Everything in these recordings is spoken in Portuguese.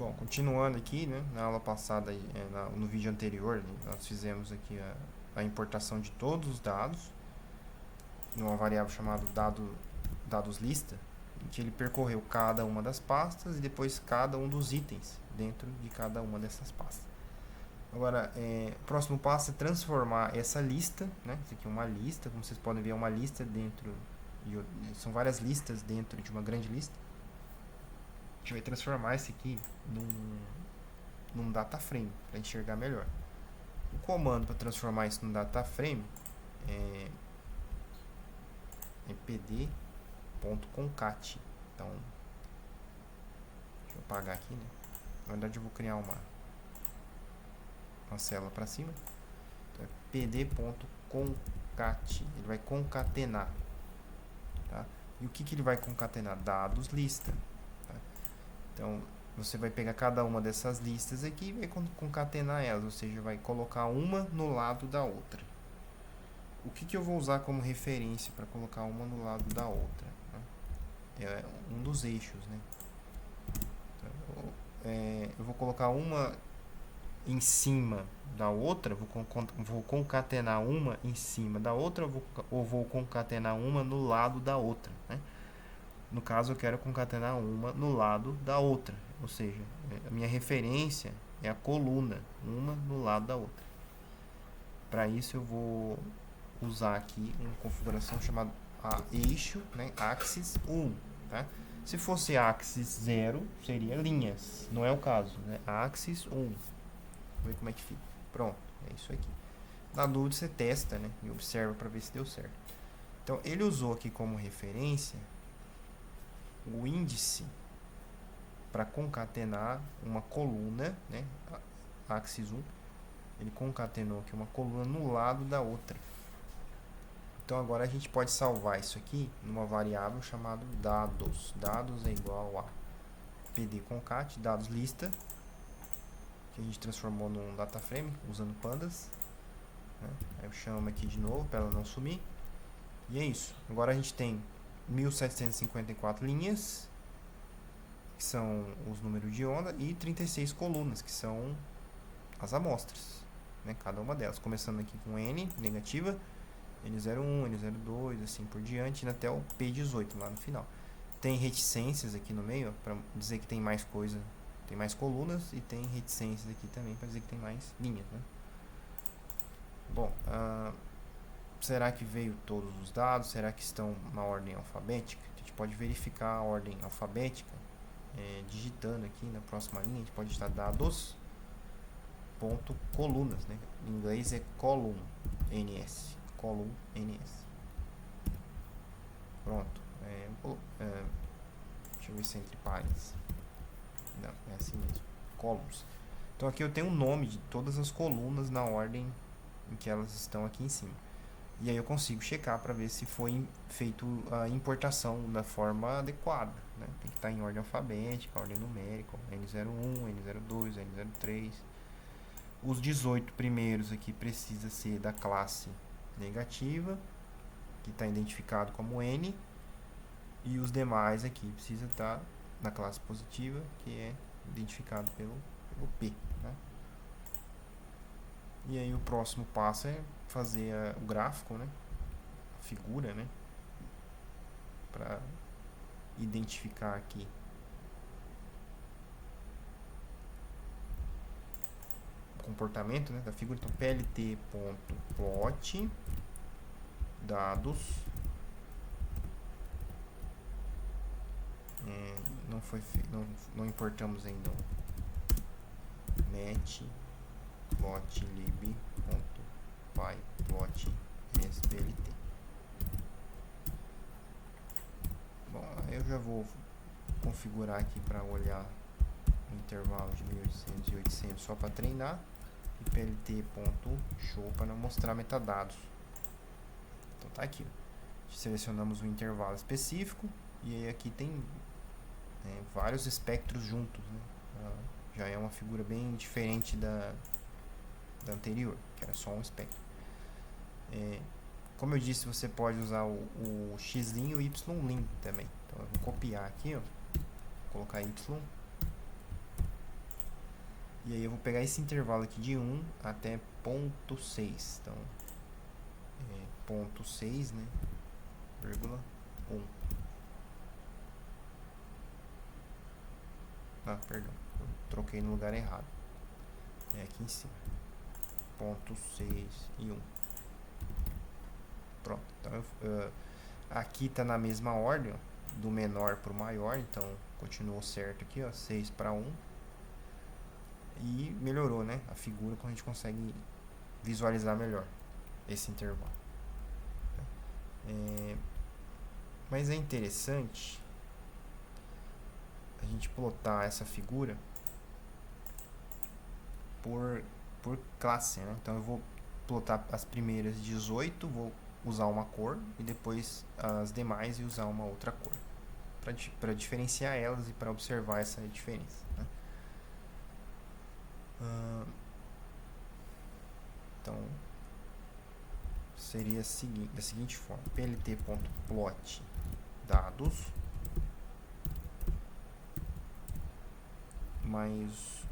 Bom, continuando aqui, né, na aula passada, no vídeo anterior, né, nós fizemos aqui a importação de todos os dados numa variável chamada dados lista, em que ele percorreu cada uma das pastas e depois cada um dos itens dentro de cada uma dessas pastas. Agora, o próximo passo é transformar essa lista, né, isso aqui é uma lista, como vocês podem ver, é uma lista dentro, são várias listas dentro de uma grande lista. A gente vai transformar esse aqui num data frame para enxergar melhor. O comando para transformar isso num data frame é pd.concat. Então, deixa eu apagar aqui, né? Na verdade, eu vou criar uma célula para cima. Então, é pd.concat. Ele vai concatenar. Tá? E o que ele vai concatenar? Dados lista. Tá? Então, você vai pegar cada uma dessas listas aqui e vai concatenar elas, ou seja, vai colocar uma no lado da outra. O que eu vou usar como referência para colocar uma no lado da outra? Né? É um dos eixos, né? Então, eu vou colocar uma em cima da outra, vou concatenar uma em cima da outra, ou vou concatenar uma no lado da outra, né? No caso, eu quero concatenar uma no lado da outra, ou seja, a minha referência é a coluna, uma no lado da outra. Para isso, eu vou usar aqui uma configuração chamada eixo, né, axis 1, tá? Se fosse axis 0, seria linhas, não é o caso, né? Axis 1. Vamos ver como é que fica. Pronto, é isso aqui. Na dúvida, você testa, né, e observa para ver se deu certo. Então, ele usou aqui como referência o índice para concatenar uma coluna, né, axis 1. Ele concatenou aqui uma coluna no lado da outra. Então agora a gente pode salvar isso aqui numa variável chamada dados. Dados é igual a pd.concat, dados lista, que a gente transformou num data frame usando pandas. Né? Aí eu chamo aqui de novo para ela não sumir. E é isso. Agora a gente tem 1754 linhas, que são os números de onda, e 36 colunas, que são as amostras, né? Cada uma delas. Começando aqui com N negativa, N01, N02, assim por diante, até o P18 lá no final. Tem reticências aqui no meio, para dizer que tem mais coisa, tem mais colunas, e tem reticências aqui também para dizer que tem mais linhas, né? Bom, será que veio todos os dados? Será que estão na ordem alfabética? A gente pode verificar a ordem alfabética digitando aqui na próxima linha. A gente pode digitar dados ponto colunas, né? Em inglês é column, ns, column, ns. Pronto. Deixa eu ver se é entre parênteses. Não, é assim mesmo. Columns. Então aqui eu tenho o nome de todas as colunas na ordem em que elas estão aqui em cima. E aí eu consigo checar para ver se foi feito a importação da forma adequada, né? Tem que estar em ordem alfabética, ordem numérica, N01, N02, N03. Os 18 primeiros aqui precisa ser da classe negativa, que está identificado como N, e os demais aqui precisa estar na classe positiva, que é identificado pelo P, né? E aí o próximo passo é fazer o gráfico, né? A figura, né? Para identificar aqui o comportamento, né, da figura. Então plt.plot dados não importamos ainda o matplotlib.pyplot.splt. Bom, eu já vou configurar aqui para olhar o intervalo de 1800 e 800 só para treinar, e plt.show para não mostrar metadados. Então tá aqui, selecionamos um intervalo específico, e aí aqui tem vários espectros juntos, né? Já é uma figura bem diferente da anterior, que era só um espectro. Como eu disse, você pode usar o xlim e o ylim também. Então eu vou copiar aqui, ó, vou colocar y, E aí eu vou pegar esse intervalo aqui de 1 até ponto 6. Então, ponto 6, né? Vírgula 1. Ah, perdão. Eu troquei no lugar errado. É aqui em cima. Ponto 6 e 1. Pronto. Então, aqui está na mesma ordem, ó, do menor para o maior. Então, continuou certo aqui, ó, 6 para 1. E melhorou, né? A figura, quando a gente consegue visualizar melhor esse intervalo. Mas é interessante a gente plotar essa figura por classe, né? Então eu vou plotar as primeiras 18, vou usar uma cor, e depois as demais e usar uma outra cor, para diferenciar elas e para observar essa diferença, né? Então seria da seguinte forma: plt.plot dados mais,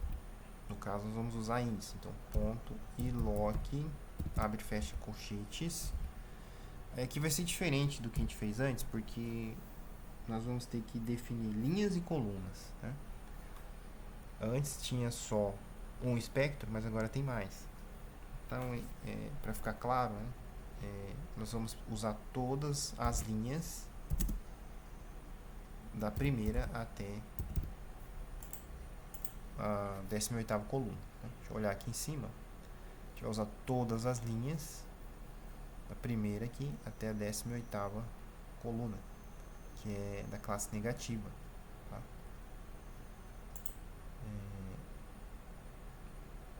no caso nós vamos usar índice, então ponto iloc, abre e fecha colchetes. Aqui vai ser diferente do que a gente fez antes, porque nós vamos ter que definir linhas e colunas, né? Antes tinha só um espectro, mas agora tem mais. Então, para ficar claro, né, nós vamos usar todas as linhas da primeira até a 18ª coluna, né? Deixa eu olhar aqui em cima. A gente vai usar todas as linhas da primeira aqui até a 18ª coluna, que é da classe negativa, tá?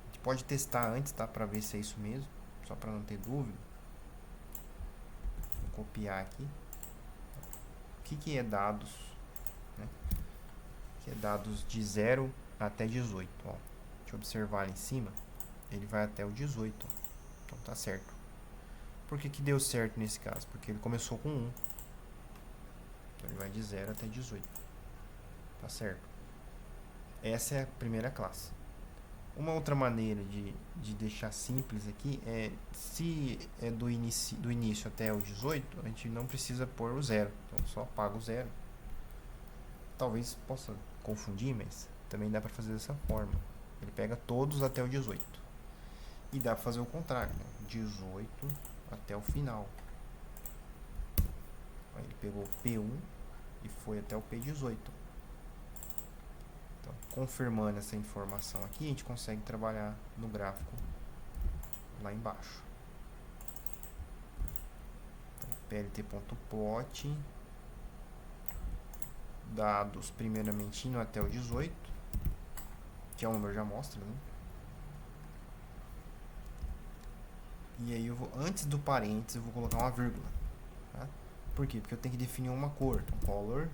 A gente pode testar antes, tá, para ver se é isso mesmo, só para não ter dúvida. Vou copiar aqui. O que é dados, né? Que é dados de 0 até 18, ó. Deixa eu observar ali em cima, ele vai até o 18, ó. Então tá certo. Por que deu certo nesse caso? Porque ele começou com 1. Então ele vai de 0 até 18. Tá certo. Essa é a primeira classe. Uma outra maneira de deixar simples aqui é, se é do início até o 18, a gente não precisa pôr o 0. Então só apaga o 0. Talvez possa confundir, mas também dá para fazer dessa forma. Ele pega todos até o 18. E dá para fazer o contrário, né? 18 até o final. Aí ele pegou o P1 e foi até o P18. Então, confirmando essa informação aqui, a gente consegue trabalhar no gráfico lá embaixo. Então, plt.plot dados primeiramente indo até o 18, que é o número já mostra, né? E aí eu vou, antes do parênteses, eu vou colocar uma vírgula, tá? Por quê? Porque eu tenho que definir uma cor. Então, color,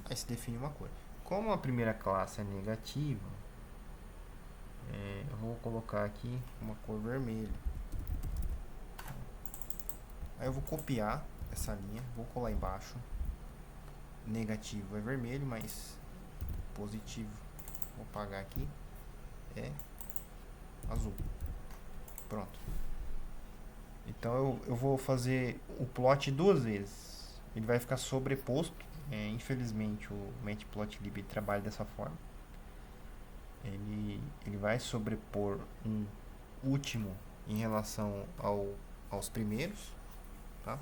aí se define uma cor. Como a primeira classe é negativa, eu vou colocar aqui uma cor vermelha. Aí eu vou copiar essa linha, vou colar embaixo. Negativo é vermelho, mas positivo, vou apagar aqui, é azul. Pronto. Então eu vou fazer o plot duas vezes. Ele vai ficar sobreposto. Infelizmente o Matplotlib trabalha dessa forma. Ele vai sobrepor um último em relação aos primeiros, tá?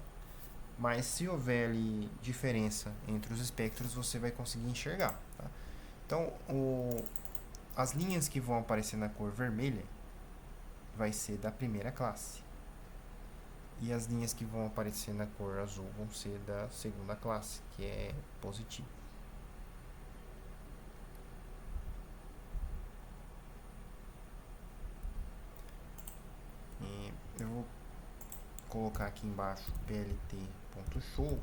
Mas se houver ali diferença entre os espectros, você vai conseguir enxergar, tá? Então, as linhas que vão aparecer na cor vermelha vai ser da primeira classe. E as linhas que vão aparecer na cor azul vão ser da segunda classe, que é positivo. E eu vou colocar aqui embaixo plt.show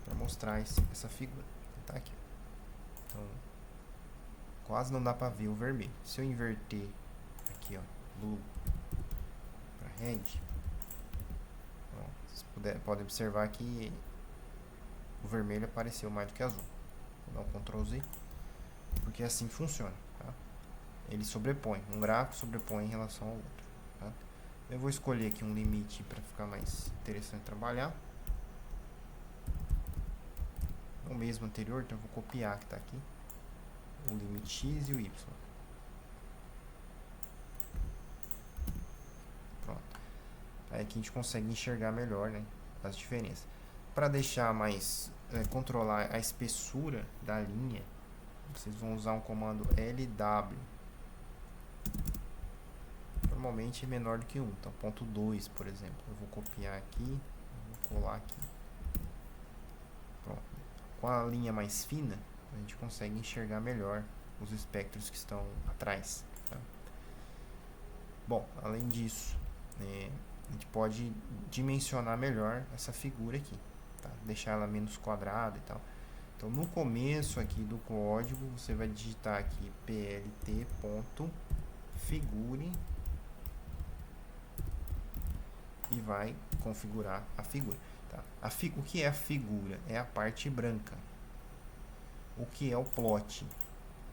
para mostrar essa figura. Tá aqui. Então, quase não dá para ver o vermelho. Se eu inverter aqui, ó, blue para red, ó, vocês podem observar que o vermelho apareceu mais do que azul. Vou dar um Ctrl Z. porque é assim que funciona, tá? Ele sobrepõe, um gráfico sobrepõe em relação ao outro, tá? Eu vou escolher aqui um limite para ficar mais interessante trabalhar. O mesmo anterior, então eu vou copiar que está aqui, o limite x e o y. Pronto. Aí aqui a gente consegue enxergar melhor, né, as diferenças. Para deixar mais, controlar a espessura da linha, vocês vão usar um comando LW. Normalmente é menor do que 1, então ponto 2, por exemplo. Eu vou copiar aqui, vou colar aqui. Pronto. Com a linha mais fina, a gente consegue enxergar melhor os espectros que estão atrás, tá? Bom, além disso, a gente pode dimensionar melhor essa figura aqui, tá? Deixar ela menos quadrada e tal. Então, no começo aqui do código, você vai digitar aqui plt.figure e vai configurar a figura, tá? O que é a figura? É a parte branca. O que é o plot?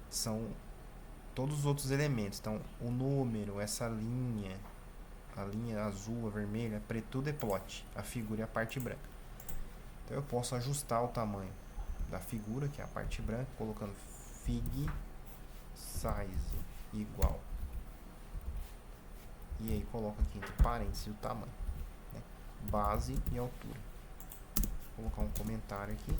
São todos os outros elementos. Então, o número, essa linha, a linha azul, a vermelha, a preta, tudo é plot. A figura é a parte branca. Então, eu posso ajustar o tamanho da figura, que é a parte branca, colocando fig size igual. E aí coloco aqui entre parênteses o tamanho, né? Base e altura. Vou colocar um comentário aqui.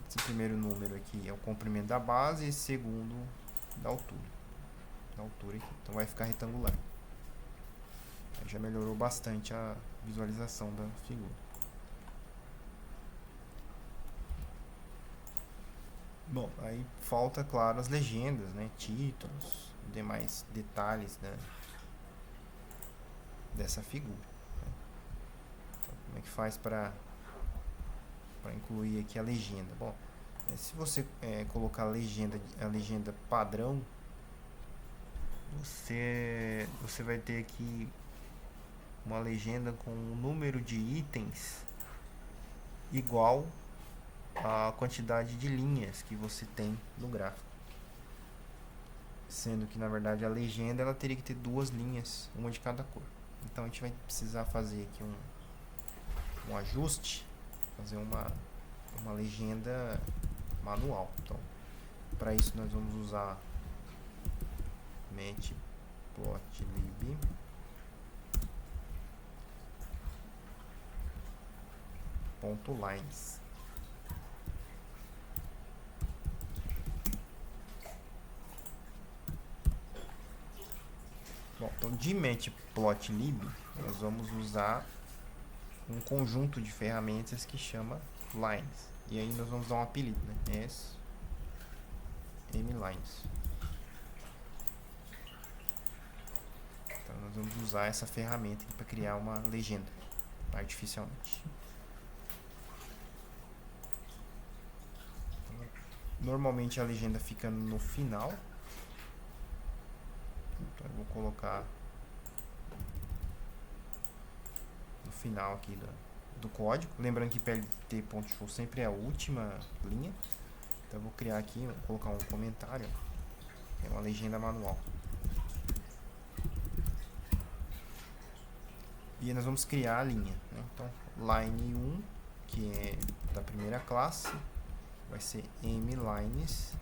Esse primeiro número aqui é o comprimento da base e esse segundo da altura. Da altura aqui. Então vai ficar retangular. Aí já melhorou bastante a visualização da figura. Bom, aí falta, claro, as legendas, né? Títulos, demais detalhes, né, dessa figura, né? Então, como é que faz para incluir aqui a legenda? Bom, se você colocar a legenda padrão, você vai ter aqui uma legenda com um número de itens igual à quantidade de linhas que você tem no gráfico, sendo que na verdade a legenda ela teria que ter 2 linhas, uma de cada cor. Então a gente vai precisar fazer aqui um ajuste, fazer uma legenda manual. Então, para isso nós vamos usar matplotlib .lines. Bom, então de matplotlib nós vamos usar um conjunto de ferramentas que chama lines. E aí nós vamos dar um apelido, né? mlines. Então nós vamos usar essa ferramenta para criar uma legenda artificialmente. Normalmente a legenda fica no final. Então eu vou colocar no final aqui do código. Lembrando que plt.show sempre é a última linha. Então eu vou criar aqui, vou colocar um comentário. É uma legenda manual. E nós vamos criar a linha, né? Então line 1, que é da primeira classe, vai ser mlines.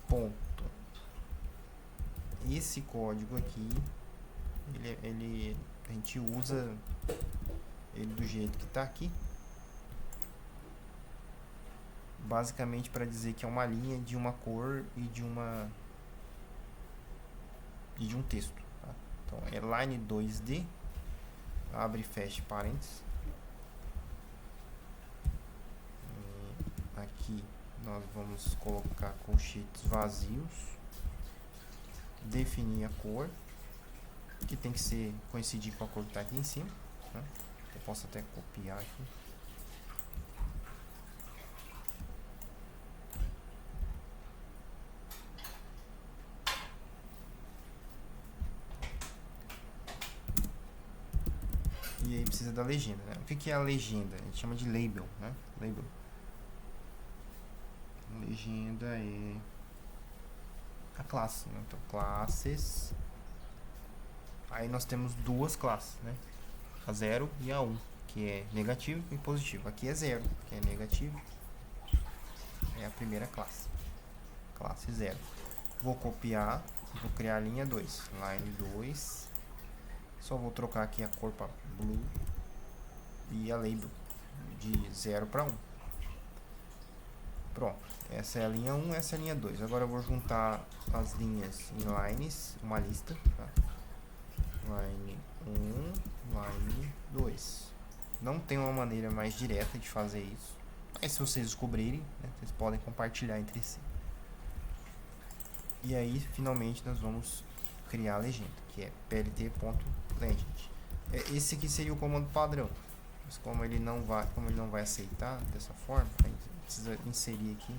Ponto. Esse código aqui, a gente usa ele do jeito que está aqui, basicamente para dizer que é uma linha de uma cor e de um texto, tá? Então é line 2D, abre e fecha parênteses. Aqui nós vamos colocar colchetes vazios, definir a cor, que tem que coincidir com a cor que está aqui em cima, né? Eu posso até copiar aqui. E aí precisa da legenda, né? O que é a legenda? A gente chama de label, né? Label. Legenda é a classe, né? Então, classes. Aí nós temos duas classes, né? A 0 e a 1, que é negativo e positivo. Aqui é 0, que é negativo. É a primeira classe. Classe 0. Vou copiar, vou criar a linha 2. Line 2. Só vou trocar aqui a cor para blue. E a label de 0 para 1. Pronto. Essa é a linha 1, essa é a linha 2. Agora eu vou juntar as linhas em lines, uma lista. Tá? Line 1, line 2. Não tem uma maneira mais direta de fazer isso. Mas se vocês descobrirem, né, vocês podem compartilhar entre si. E aí, finalmente, nós vamos criar a legenda, que é plt.legend. Esse aqui seria o comando padrão. Mas como ele não vai aceitar dessa forma, a gente precisa inserir aqui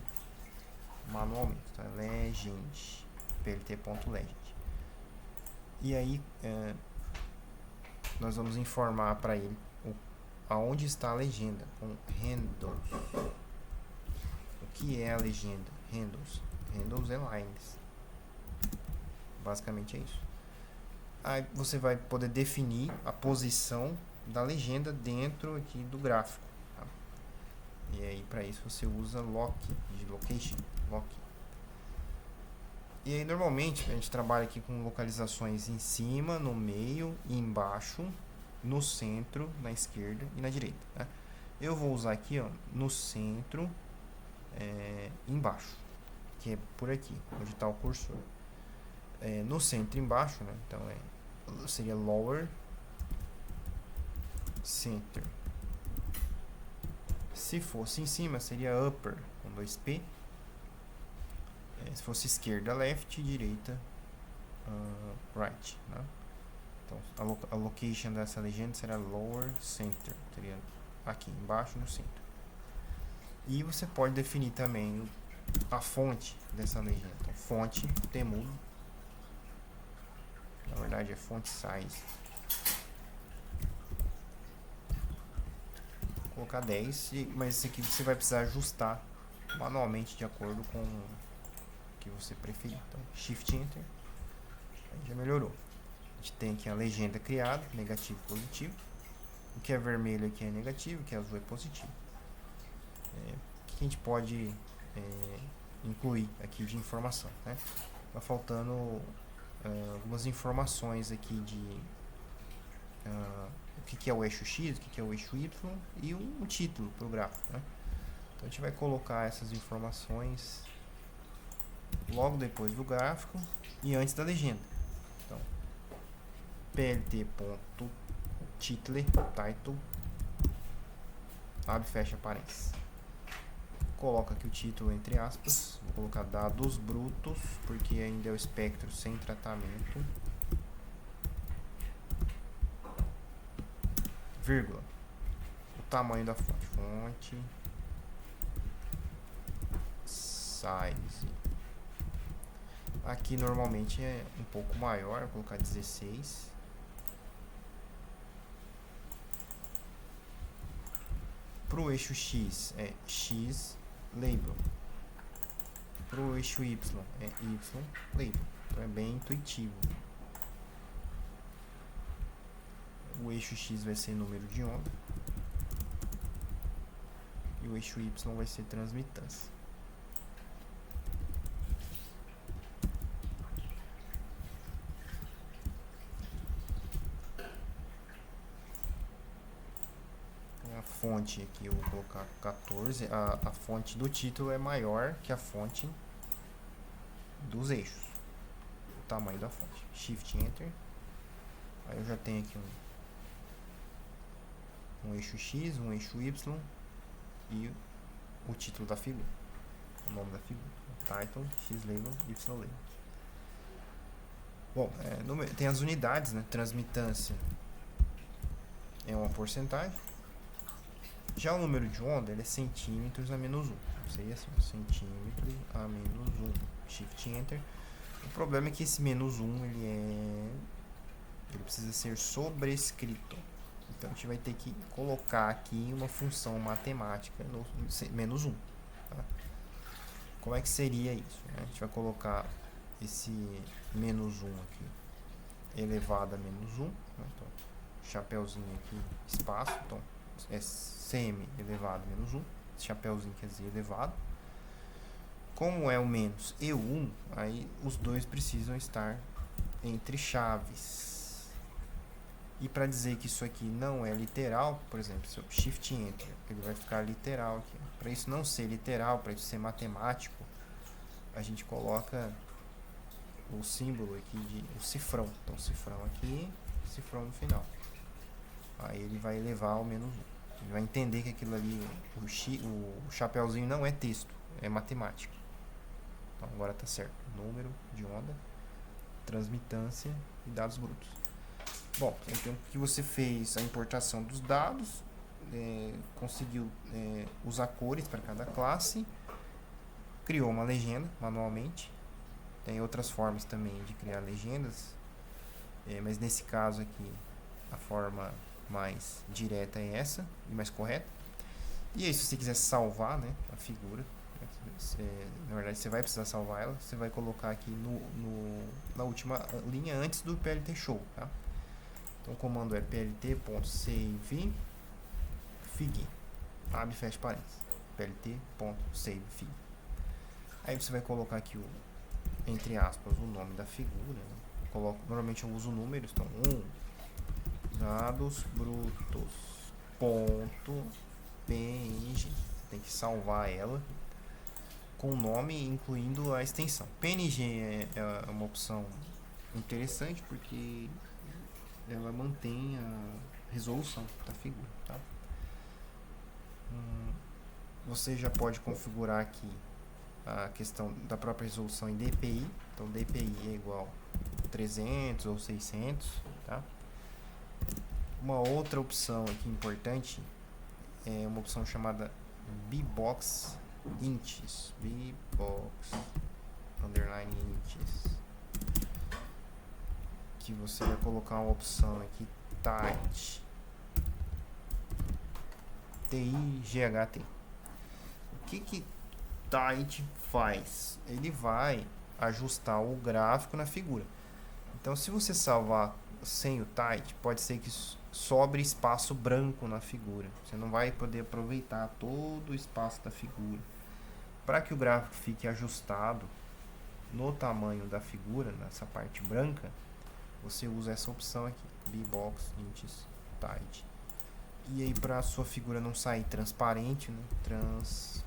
manualmente. Tá? Legend, plt.legend. E aí, nós vamos informar para ele aonde está a legenda com handles. O que é a legenda? Handles. Handles é lines. Basicamente é isso. Aí você vai poder definir a posição da legenda dentro aqui do gráfico. Tá? E aí para isso você usa lock, de location, lock. E aí normalmente a gente trabalha aqui com localizações em cima, no meio, embaixo, no centro, na esquerda e na direita. Tá? Eu vou usar aqui, ó, no centro, embaixo, que é por aqui, onde está o cursor. No centro embaixo, né? Então seria lower center. Se fosse em cima, seria upper, com 2P. Se fosse esquerda, left, direita, right. Né? Então, a location dessa legenda será lower center, seria aqui embaixo no centro. E você pode definir também a fonte dessa legenda. Então, fonte temudo, na verdade é font size. Vou colocar 10, mas esse aqui você vai precisar ajustar manualmente de acordo com o que você preferir. Então, Shift Enter, aí já melhorou. A gente tem aqui a legenda criada, negativo e positivo. O que é vermelho aqui é negativo, o que é azul é positivo. O que a gente pode incluir aqui de informação, né? Tá faltando algumas informações aqui de o que é o eixo X, o que é o eixo Y e um título para o gráfico, né? Então a gente vai colocar essas informações logo depois do gráfico e antes da legenda. Então, plt.title, title, abre e fecha parênteses. Coloca aqui o título entre aspas, vou colocar dados brutos, porque ainda é o espectro sem tratamento, vírgula, o tamanho da fonte, size, aqui normalmente é um pouco maior, vou colocar 16, para o eixo X é X label, para o eixo Y é Y label, então é bem intuitivo. O eixo X vai ser número de onda e o eixo Y vai ser transmitância. A fonte aqui eu vou colocar 14, a fonte do título é maior que a fonte dos eixos, o tamanho da fonte. Shift Enter, aí eu já tenho aqui um eixo X, um eixo Y e o título da figura, o nome da figura, title, X label, Y label. Bom, tem as unidades, né? Transmitância é uma porcentagem. Já o número de onda ele é centímetros a menos 1. Seria assim, centímetro a menos 1. Shift Enter. O problema é que esse menos 1 ele precisa ser sobrescrito. Então a gente vai ter que colocar aqui uma função matemática no menos 1. Tá? Como é que seria isso? Né? A gente vai colocar esse menos 1 aqui elevado a menos 1. Né? Então, chapeuzinho aqui, espaço. Então, é cm elevado a menos 1. Esse chapeuzinho quer dizer elevado. Como é o menos e o 1, aí os dois precisam estar entre chaves. E para dizer que isso aqui não é literal, por exemplo, se eu Shift Enter, ele vai ficar literal aqui. Para isso não ser literal, para isso ser matemático, a gente coloca o símbolo aqui de o cifrão. Então, cifrão aqui, cifrão no final. Aí ele vai elevar ao menos 1. Ele vai entender que aquilo ali, o chapeuzinho não é texto, é matemática. Então, agora está certo. Número de onda, transmitância e dados brutos. Bom, então que você fez a importação dos dados, conseguiu usar cores para cada classe, criou uma legenda manualmente. Tem outras formas também de criar legendas, mas nesse caso aqui a forma mais direta é essa e mais correta. E aí, se você quiser salvar, né, a figura, na verdade você vai precisar salvar ela, você vai colocar aqui na última linha antes do PLT show, tá? Então o comando é plt.save fig, abre e fecha parênteses, plt.save fig. Aí você vai colocar aqui entre aspas o nome da figura, né? Normalmente eu uso números, então dados brutos ponto png, tem que salvar ela com o nome incluindo a extensão. PNG é uma opção interessante porque ela mantém a resolução da figura, tá? Você já pode configurar aqui a questão da própria resolução em DPI. Então DPI é igual a 300 ou 600, tá? Uma outra opção aqui importante é uma opção chamada bbox ints, bbox underline ints, que você vai colocar uma opção aqui tight, T-I-G-H-T. O que tight faz? Ele vai ajustar o gráfico na figura. Então, se você salvar sem o tight, pode ser que sobre espaço branco na figura. Você não vai poder aproveitar todo o espaço da figura. Para que o gráfico fique ajustado no tamanho da figura, nessa parte branca, você usa essa opção aqui, bbox ints tight. E aí, para a sua figura não sair transparente, né? Transparente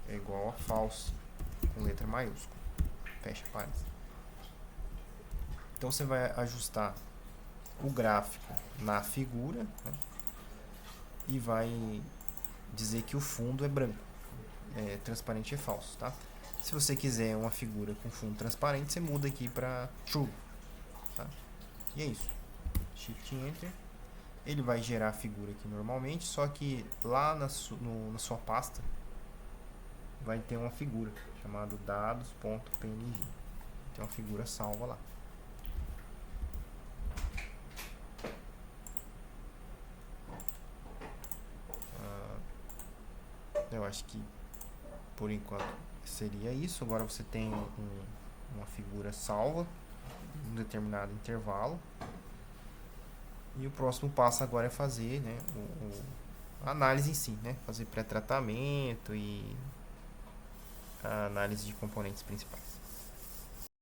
é igual a false com letra maiúscula. Fecha parênteses. Então você vai ajustar o gráfico na figura, né? E vai dizer que o fundo é branco, transparente é falso, tá? Se você quiser uma figura com fundo transparente, você muda aqui para true, tá? E é isso. Shift Enter. Ele vai gerar a figura aqui normalmente, só que lá na sua pasta vai ter uma figura chamada dados.png. Tem uma figura salva lá. Eu acho que por enquanto seria isso. Agora você tem uma figura salva em um determinado intervalo. E o próximo passo agora é fazer, né, a análise em si, né? Fazer pré-tratamento e a análise de componentes principais.